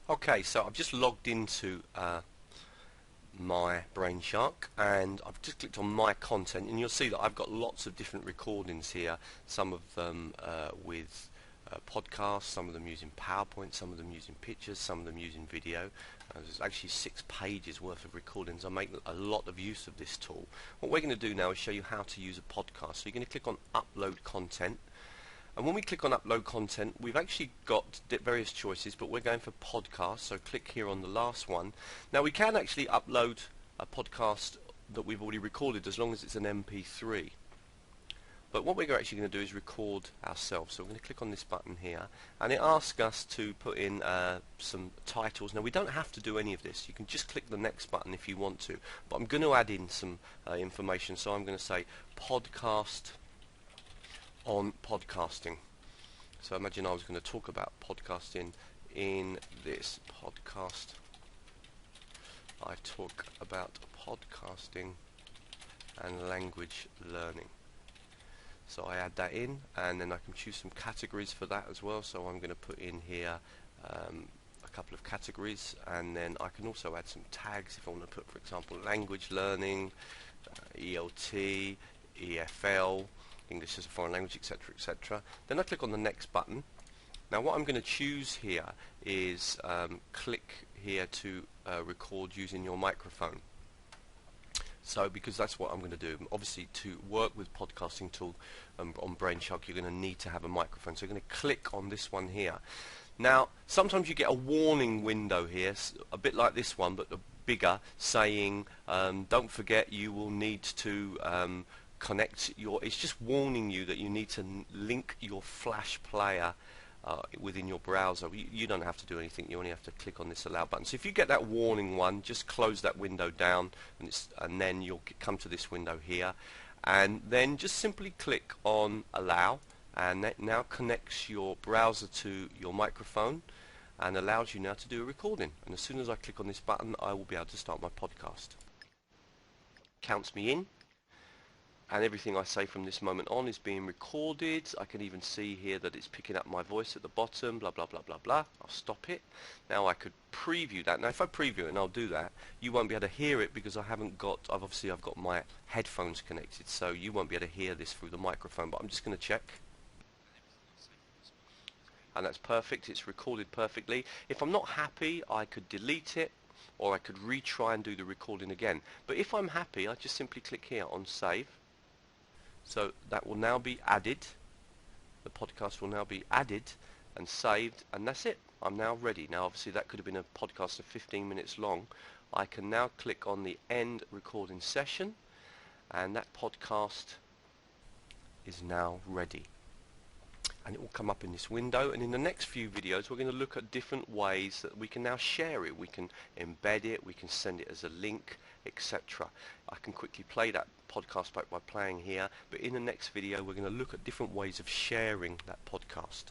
Okay, so I've just logged into myBrainShark and I've just clicked on my content, and you'll see that I've got lots of different recordings here, some of them with podcasts, some of them using PowerPoint, some of them using pictures, some of them using video. There's actually 6 pages worth of recordings. I make a lot of use of this tool. What we're going to do now is show you how to use a podcast. So you're going to click on upload content. And when we click on upload content, we've actually got various choices, but we're going for podcast, so click here on the last one. Now we can actually upload a podcast that we've already recorded as long as it's an MP3. But what we're actually going to do is record ourselves. So we're going to click on this button here, and it asks us to put in some titles. Now we don't have to do any of this. You can just click the next button if you want to. But I'm going to add in some information, so I'm going to say podcast on podcasting. So imagine I was going to talk about podcasting. In this podcast I talk about podcasting and language learning. So I add that in, and then I can choose some categories for that as well. So I'm going to put in here a couple of categories, and then I can also add some tags if I want to put, for example, language learning, ELT, EFL, English as a foreign language, etc., etc. Then I click on the next button. Now what I'm going to choose here is click here to record using your microphone. So because that's what I'm going to do. Obviously, to work with podcasting tool on BrainShark, you're going to need to have a microphone. So you're going to click on this one here. Now sometimes you get a warning window here, a bit like this one, but bigger, saying don't forget you will need to connect your, it's just warning you that you need to link your Flash player within your browser. You don't have to do anything, you only have to click on this allow button. So if you get that warning one, just close that window down, and then you'll come to this window here, and then just simply click on allow, and that now connects your browser to your microphone and allows you now to do a recording. And as soon as I click on this button, I will be able to start my podcast. Counts me in, and everything I say from this moment on is being recorded. I can even see here that it's picking up my voice at the bottom, blah blah blah blah blah. I'll stop it. Now I could preview that. Now if I preview it, and I'll do that, you won't be able to hear it because I've got my headphones connected, so you won't be able to hear this through the microphone. But I'm just going to check, and that's perfect. It's recorded perfectly. If I'm not happy, I could delete it, or I could retry and do the recording again. But if I'm happy, I just simply click here on save. So that will now be added. The podcast will now be added and saved, and that's it. I'm now ready. Now obviously that could have been a podcast of 15 minutes long. I can now click on the end recording session, and that podcast is now ready. And it will come up in this window, and in the next few videos we're going to look at different ways that we can now share it. We can embed it, we can send it as a link, etc. I can quickly play that podcast back by playing here, but in the next video we're going to look at different ways of sharing that podcast.